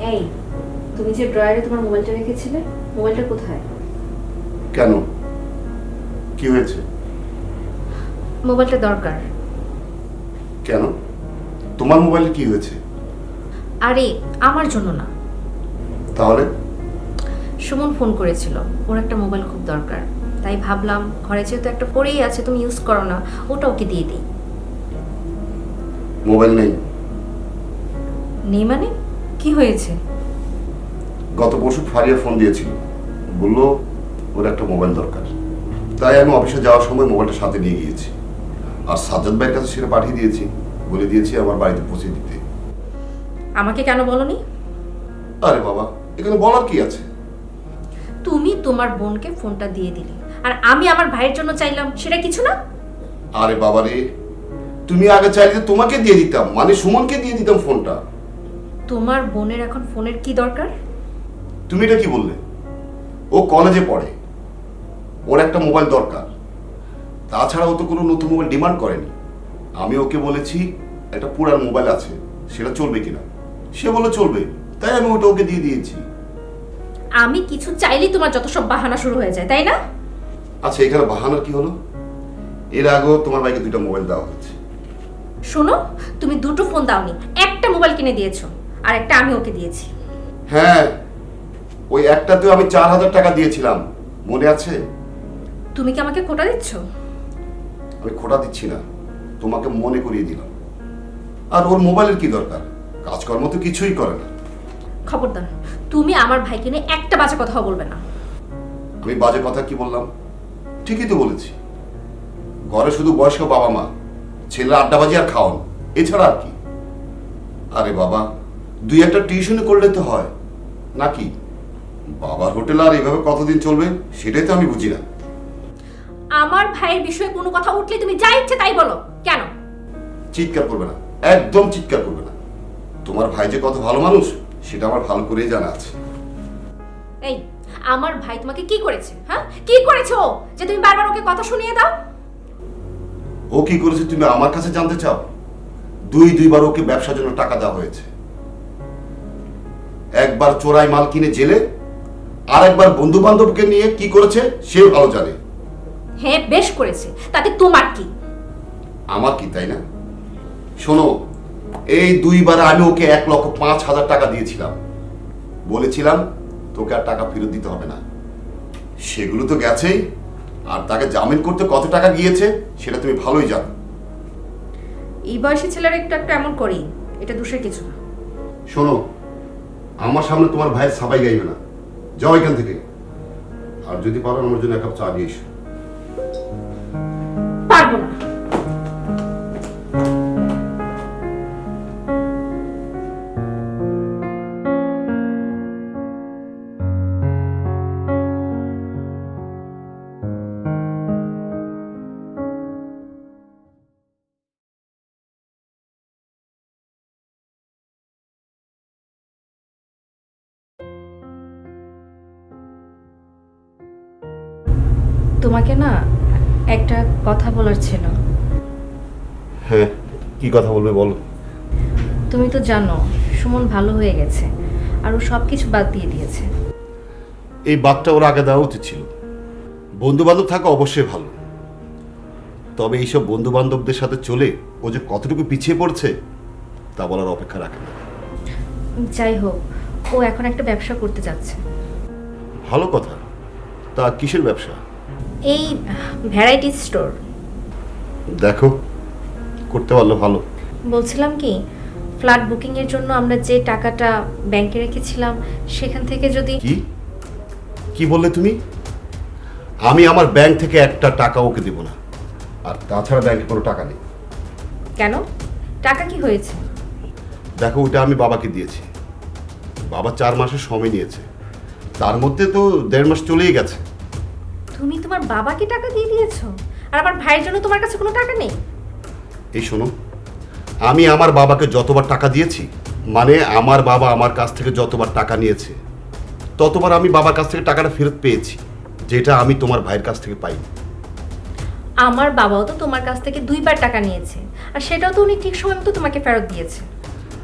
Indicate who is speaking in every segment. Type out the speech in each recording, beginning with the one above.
Speaker 1: এই, তুমি যে ড্রয়ারে তোমার মোবাইলটা রেখেছিলে, মোবাইলটা কোথায়?
Speaker 2: কেন, কি হয়েছে?
Speaker 1: মোবাইলটা দরকার।
Speaker 2: কেন, তোমার মোবাইলে কি হয়েছে?
Speaker 1: আরে আমার জন্য না,
Speaker 2: তাহলে?
Speaker 1: সুমন ফোন করেছিল, ওর একটা মোবাইল খুব দরকার, তাই ভাবলাম ঘরে যেহেতু একটা পড়েই আছে, তুমি ইউজ করো না, ওটা ওকে দিয়ে দিই।
Speaker 2: মোবাইল নেই?
Speaker 1: নেই মানে? কি হয়েছে?
Speaker 2: গত পরশু ফারিয়া ফোন দিয়েছিল, বললো ওর একটা মোবাইল দরকার, তাই আমি অফিসে যাওয়ার সময় মোবাইলটা সাথে নিয়ে গিয়েছি। আর সাজ্জাদ ভাইয়ের কাছে সেটা পাঠিয়ে দিয়েছি, বলে দিয়েছি আমার বাড়িতে পৌঁছে দিতে।
Speaker 1: আমাকে কেন বলনি?
Speaker 2: আরে বাবা, এখানে বলার কি আছে?
Speaker 1: তুমি তোমার বোনকে ফোনটা দিয়ে দিলে, আর আমি আমার ভাইয়ের জন্য চাইলাম, সেটা কিছু না?
Speaker 2: আরে বাবা রে, তুমি আগে চাইলে তোমাকে দিয়ে দিতাম, মানে সুমনকে দিয়ে দিতাম ফোনটা।
Speaker 1: তোমার বোনের এখন ফোনের কি দরকার?
Speaker 2: তুমি এটা কি বললে? ও কলেজে পড়ে, ওর একটা মোবাইল দরকার। তাছাড়া ও তো কোনো নতুন মোবাইল ডিমান্ড করেনি। আমি ওকে বলেছি একটা পুরান মোবাইল আছে, সেটা চলবে কিনা। সে বলে চলবে, তাই আমি ওটা ওকে দিয়ে দিয়েছি।
Speaker 1: আমি কিছু চাইলেই তোমার যত সব বাহানা শুরু হয়ে যায়, তাই না?
Speaker 2: আচ্ছা, এখানে বাহানার কি হলো? এর আগেও তোমার ভাইকে দুইটা মোবাইল দেওয়া হয়েছে।
Speaker 1: শোনো, তুমি দুটো ফোন দাওনি, একটা মোবাইল কিনে দিয়েছো, আর একটা আমি ওকে দিয়েছি।
Speaker 2: হ্যাঁ, ওই একটাতেও আমি 4,000 টাকা দিয়েছিলাম, মনে আছে?
Speaker 1: তুমি কি আমাকে খোটা দিচ্ছ?
Speaker 2: আমি খোটা দিচ্ছি না, তোমাকে মনে করিয়ে দিলাম। আর ওর মোবাইলের কি দরকার? কাজকর্ম তো কিছুই করে না।
Speaker 1: খবরদার, তুমি আমার ভাইকে নিয়ে একটা বাজে কথাও বলবে না।
Speaker 2: আমি বাজে কথা কি বললাম? ঠিকই তো বলেছি। ঘরে শুধু বয়স্ক বাবা মা, ছেলে আড্ডাবাজি আর খাওয়ান, এছাড়া আর কি? আরে বাবা, দুই একটা টিউশন করলে তো হয় নাকি? বাবার হোটেল আর এইভাবে কতদিন চলবে সেটাই তো আমি বুঝি না।
Speaker 1: আমার ভাইয়ের বিষয়ে কোনো কথা উঠলে তুমি যা ইচ্ছে তাই বলো, কেন?
Speaker 2: চিৎকার করবে না, একদম চিৎকার করবে না। তোমার ভাই যে কত ভালো মানুষ সেটা আমার ভালো করেই জানা আছে।
Speaker 1: এই, আমার ভাই তোমাকে কি করেছে? হ্যাঁ, কি করেছে ও যে তুমি বারবার ওকে কথা শুনিয়ে দাও?
Speaker 2: ও কি করেছে তুমি আমার কাছে জানতে চাও? দুইবার ওকে ব্যবসার জন্য টাকা দেওয়া হয়েছে। একবার চোরাই মাল কিনে জেলে, আর একবার বন্ধু বান্ধবকে নিয়ে কি করেছে সে ভালো জানে।
Speaker 1: হ্যাঁ, বেশ করেছে, তাতে তোমার কি?
Speaker 2: আমার কি, তাই না? শোনো, এই দুইবার আমি ওকে 1,05,000 টাকা দিয়েছিলাম, বলেছিলাম তোকে আর টাকা ফেরত দিতে হবে না। সেগুলো তো গেছেই, আর তাকে জামিন করতে কত টাকা গিয়েছে সেটা তুমি ভালোই জানো।
Speaker 1: এই বয়সী ছেলেরা একটু একটু এমন করেই, এটা দোষের কিছু না।
Speaker 2: শোনো, আমার সামনে তোমার ভাইয়ের সাবাই গাইবে না, যাও এখান থেকে। আর যদি পারো আমার জন্য এক কাপ চা দিয়ে এসো।
Speaker 1: পারবো না। তোমাকে না একটা কথা বলার ছিল।
Speaker 2: হ্যাঁ, কি কথা বলবে বলো।
Speaker 1: তুমি তো জানো সুমন ভালো হয়ে গেছে, আর ও সব কিছু বাদ দিয়ে দিয়েছে।
Speaker 2: এই বাদটা ওর আগে দেওয়া উচিত ছিল। বন্ধু বান্ধব থাকা অবশ্যই ভালো, তবে এইসব বন্ধু বান্ধবদের সাথে চলে ও যে কতটুকু পিছিয়ে পড়ছে তা বলার অপেক্ষা রাখে না।
Speaker 1: যাই হোক, ও এখন একটা ব্যবসা করতে যাচ্ছে।
Speaker 2: ভালো কথা, তা কিসের ব্যবসা?
Speaker 1: এই ভ্যারাইটি স্টোর।
Speaker 2: দেখো, করতে পারলে ভালো।
Speaker 1: বলছিলাম কি, ফ্ল্যাট বুকিং এর জন্য আমরা যে টাকাটা ব্যাংকে রেখেছিলাম সেখান থেকে যদি।
Speaker 2: কি কি বললে তুমি? আমি আমার ব্যাংক থেকে একটা টাকা ওকে দেব না, আর তাছাড়া ব্যাংকে কোনো টাকা নেই।
Speaker 1: কেন? টাকা কি হয়েছে?
Speaker 2: দেখো, ওটা আমি বাবাকে দিয়েছি। বাবা 4 মাসের সময় নিয়েছে, তার মধ্যে তো 1.5 মাস চলেই গেছে।
Speaker 1: তুমি তোমার বাবাকে টাকা দিয়ে দিয়েছো, আর আমার ভাইয়ের জন্য তোমার কাছে কোনো টাকা নেই?
Speaker 2: এই শোনো, আমি আমার বাবাকে যতবার টাকা দিয়েছি, মানে আমার বাবা আমার কাছ থেকে যতবার টাকা নিয়েছে ততবার আমি বাবার কাছ থেকে টাকাটা ফেরত পেয়েছি, যেটা আমি তোমার ভাইয়ের কাছ থেকে পাইনি।
Speaker 1: আমার বাবাও তো তোমার কাছ থেকে 2বার টাকা নিয়েছে, আর সেটাও তো উনি ঠিক সময় মতো তোমাকে ফেরত দিয়েছে।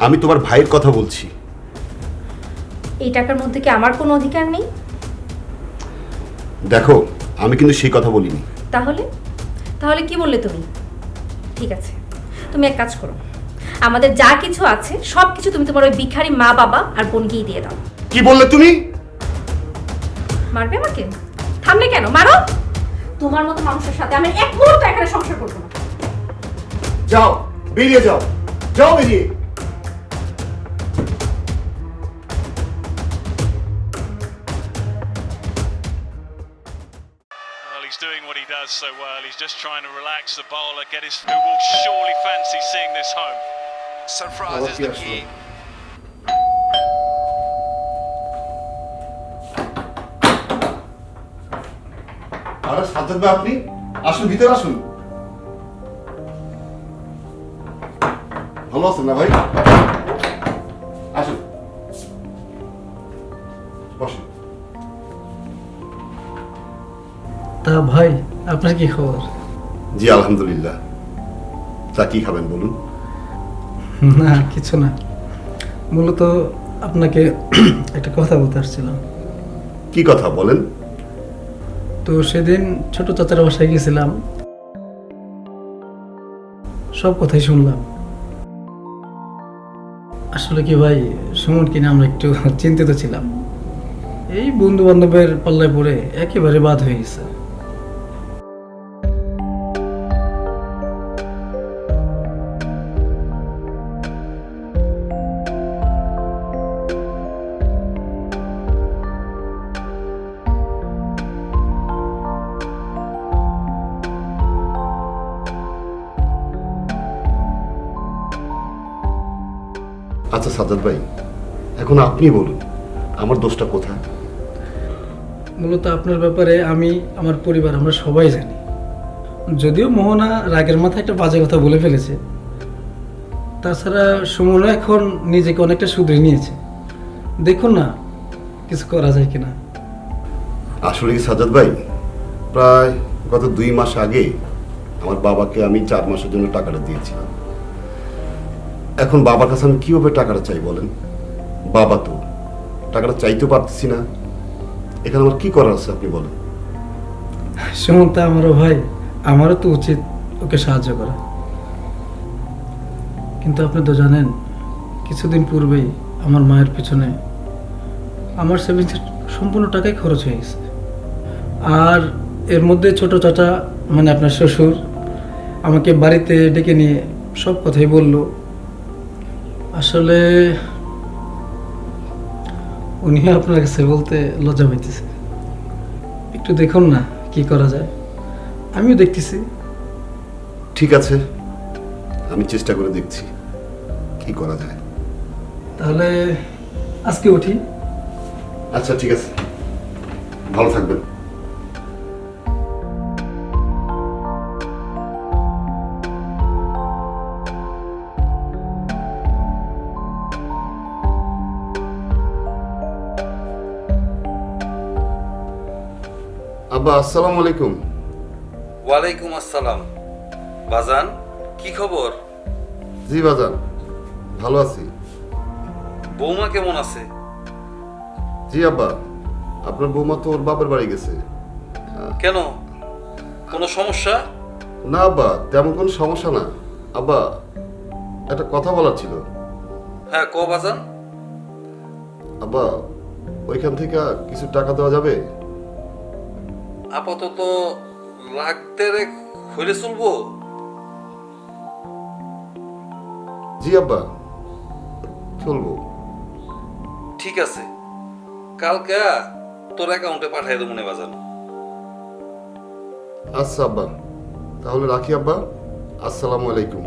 Speaker 2: আমি তোমার ভাইয়ের কথা বলছি।
Speaker 1: এই টাকার মধ্যে কি আমার কোনো অধিকার নেই?
Speaker 2: দেখো, আমি কিন্তু সেই কথা বলিনি।
Speaker 1: তাহলে তাহলে কি বললে তুমি? ঠিক আছে, তুমি এক কাজ করো, আমাদের যা কিছু আছে সব কিছু তুমি তোমার ওই ভিখারি মা বাবা আর বোনকেই দিয়ে দাও।
Speaker 2: কি বললে তুমি?
Speaker 1: মারবে আমাকে? থামলে কেন, মারো। তোমার মতো মানুষের সাথে আমি এক মুহূর্ত এখানে সংসার করবো না।
Speaker 2: যাও, বেরিয়ে যাও, যাও বেরিয়ে।
Speaker 3: Well, he's doing what he does so well. He's just trying to relax the bowler, get his who will surely fancy seeing this home.
Speaker 4: Sarfraz is the key.
Speaker 2: আরে সাজ্জাদ ভাই, আপনি আসুন, ভিতরে আসুন। ভালো আছেন না ভাই? আসুন, বসুন।
Speaker 5: তা ভাই, আপনার কি খবর?
Speaker 2: জি আলহামদুলিল্লাহ। তা কি খাবেন বলুন?
Speaker 5: না কিছু না, মূলত আপনাকে একটা কথা বলতে আসছিলাম।
Speaker 2: কি কথা বলেন?
Speaker 5: তো সেদিন ছোট চাচার বাসায় গেছিলাম, সব কথাই শুনলাম। আসলে কি ভাই, সুমন কিনে আমরা একটু চিন্তিত ছিলাম। এই বন্ধু বান্ধবের পাল্লায় পড়ে একেবারে বাদ হয়ে গেছে।
Speaker 2: আচ্ছা সাজ্জাদ ভাই, এখন আপনি বলুন, আমার দোষটা কোথায়?
Speaker 5: মূলত আপনার ব্যাপারে আমি, আমার পরিবার, আমরা সবাই জানি। যদিও মোহনা রাগের মাথায় একটা বাজে কথা বলে ফেলেছে, তাছাড়া সুমনও এখন নিজেকে অনেকটা শুধরে নিয়েছে। দেখুন না কিছু করা যায় কিনা।
Speaker 2: আসলে কি সাজ্জাদ ভাই, প্রায় গত 2 মাস আগে আমার বাবাকে আমি 4 মাসের জন্য টাকাটা দিয়েছিলাম। এখন বাবার কাছে আমি কিভাবে টাকাটা চাই বলেন? বাবা তো টাকাটা চাইতেও পারতেছি না। এখানে আমার কি করার আছে আপনি বলেন?
Speaker 5: সুমন তা আমারও ভাই, আমারও তো উচিত ওকে সাহায্য করা। কিন্তু আপনি তো জানেন, কিছুদিন পূর্বেই আমার মায়ের পিছনে আমার সেভিংসের সম্পূর্ণ টাকাই খরচ হয়ে গেছে। আর এর মধ্যে ছোট চাচা, মানে আপনার শ্বশুর, আমাকে বাড়িতে ডেকে নিয়ে সব কথাই বলল। আসলে উনি আপনার কাছে বলতে লজ্জা পাইতেছে। একটু দেখুন না কি করা যায়, আমিও দেখতেছি।
Speaker 2: ঠিক আছে, আমি চেষ্টা করে দেখছি কি করা যায়।
Speaker 5: তাহলে আজকে উঠি।
Speaker 2: আচ্ছা ঠিক আছে, ভালো থাকবেন। আব্বা আসসালামু আলাইকুম।
Speaker 6: ওয়ালাইকুম আসসালাম। বাজান, কি খবর?
Speaker 2: জি বাজান, ভালো আছি।
Speaker 6: বৌমা কেমন আছে?
Speaker 2: জি আব্বা, আপনার বৌমা তো ওর বাপের বাড়ি গেছে।
Speaker 6: কেন, কোনো সমস্যা?
Speaker 2: না আব্বা, তেমন কোনো সমস্যা না। আব্বা, একটা কথা বলার ছিল।
Speaker 6: হ্যাঁ ক বাজান।
Speaker 2: আব্বা, ওইখান থেকে কিছু টাকা দেওয়া যাবে?
Speaker 6: আপাতত লাগতে হইলে চলবো।
Speaker 2: জি আব্বা, চলবো।
Speaker 6: ঠিক আছে, কালকে তোর অ্যাকাউন্টে পাঠাই দেবো মনে বাজান।
Speaker 2: আচ্ছা আব্বা, তাহলে রাখি আব্বা। আসসালামু আলাইকুম।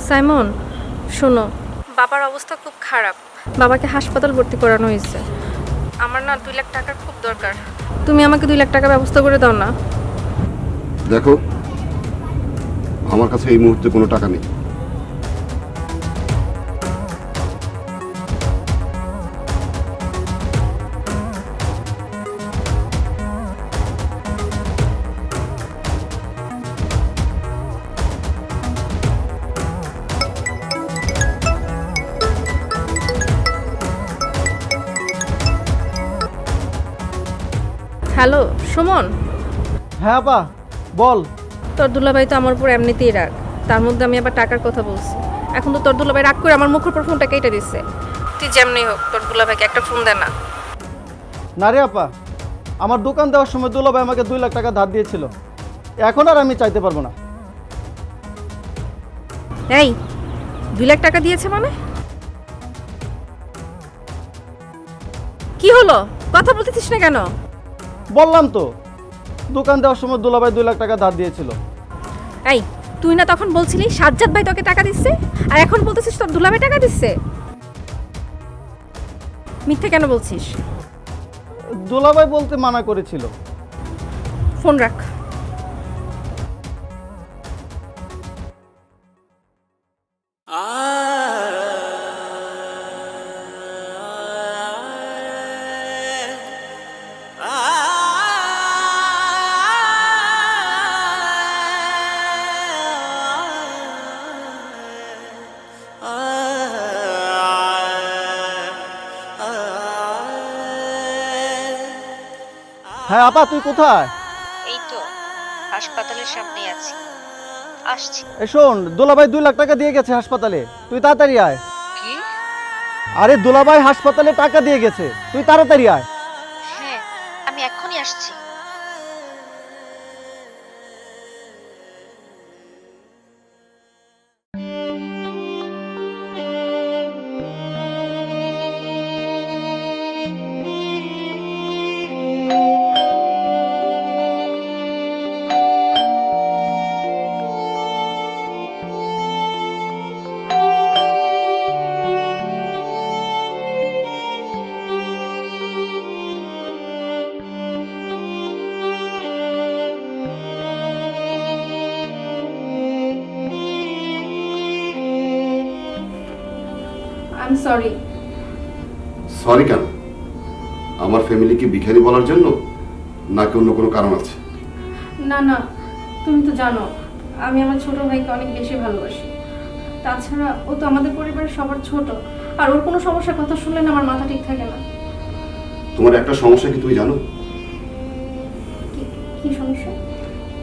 Speaker 1: সাইমন, শোনো, বাবার অবস্থা খুব খারাপ। বাবাকে হাসপাতাল ভর্তি করানো হয়েছে। আমার না 2 লাখ টাকার খুব দরকার। তুমি আমাকে 2 লাখ টাকা ব্যবস্থা করে দাও না।
Speaker 2: দেখো, আমার কাছে এই মুহূর্তে কোনো টাকা নেই।
Speaker 1: হ্যালো সুমন,
Speaker 5: হ্যাঁ আপা বল।
Speaker 1: তোর দুলাভাই তো আমার উপর এমনিতেই রাগ, তার মধ্যে আমি আবার টাকার কথা বলছি। এখন তো তোর দুলাভাই রাগ করে আমার মুখের উপর ফোনটা কেটে দিচ্ছে। তুই যেমনি হোক তোর দুলাভাইকে একটা ফোন দে না।
Speaker 7: না রে আপা, আমার দোকান দেওয়ার সময় দুলাভাই আমাকে 2 লাখ টাকা ধার দিয়েছিল, এখন আর আমি চাইতে পারবো না।
Speaker 1: এই 2 লাখ টাকা দিয়েছে মানে? কি হলো, কথা বলতেছিস না কেন?
Speaker 7: বললাম তো, দোকান দেওয়ার সময় দুলাভাই 2 লাখ টাকা ধার দিয়েছিল।
Speaker 1: এই তুই না তখন বলছিলি সাজ্জাদ ভাই তোকে টাকা দিচ্ছে, আর এখন বলতেছিস তোর দুলাভাই টাকা দিচ্ছে? মিথ্যে কেন বলছিস?
Speaker 7: দুলাভাই বলতে মানা করেছিল।
Speaker 1: ফোন রাখ।
Speaker 7: হ্যাঁ আপা, তুই কোথায়?
Speaker 8: এই তো হাসপাতালের সামনে আছি, আসছি।
Speaker 7: এ শোন, দুলাভাই 2 লাখ টাকা দিয়ে গেছে হাসপাতালে, তুই তাড়াতাড়ি আয়।
Speaker 8: কি?
Speaker 7: আরে দুলাভাই হাসপাতালে টাকা দিয়ে গেছে, তুই তাড়াতাড়ি আয়।
Speaker 8: হ্যাঁ, আমি এক্ষুনি আসছি।
Speaker 1: I am sorry.
Speaker 2: সরি কেন? আমার ফ্যামিলিকে ভিখারি বলার জন্য, নাকি অন্য কোনো কারণ আছে?
Speaker 1: না না, তুমি তো জানো আমি আমার ছোট ভাইকে অনেক বেশি ভালোবাসি। তাছাড়া ও তো আমাদের পরিবারের সবার ছোট, আর ওর কোনো সমস্যার কথা শুনলে না আমার মাথা ঠিক থাকে না।
Speaker 2: তোমার একটা সমস্যা কি তুমি জানো?
Speaker 1: কি সমস্যা?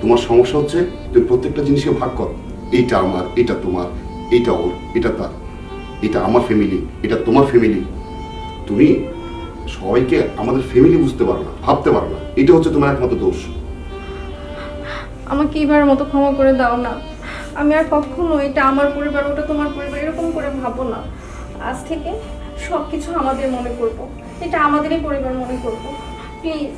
Speaker 2: তোমার সমস্যা হচ্ছে তুমি প্রত্যেকটা জিনিসকে ভাগ করো। এইটা আমার, এটা তোমার, এইটা ওর, এটা তার, এটা আমার ফ্যামিলি, এটা তোমার ফ্যামিলি। তুমি সবাইকে আমাদের ফ্যামিলি বুঝতে পারো না, ভাবতে পারো না। এটা হচ্ছে তোমার একমাত্র দোষ।
Speaker 1: আমাকে এবার মতো ক্ষমা করে দাও না। আমি আর কখনো এটা আমার পরিবার ওটা তোমার পরিবার এরকম করে ভাবো না। আজ থেকে সব কিছু আমাদের মনে করব, এটা আমাদেরই পরিবার মনে করব। প্লিজ।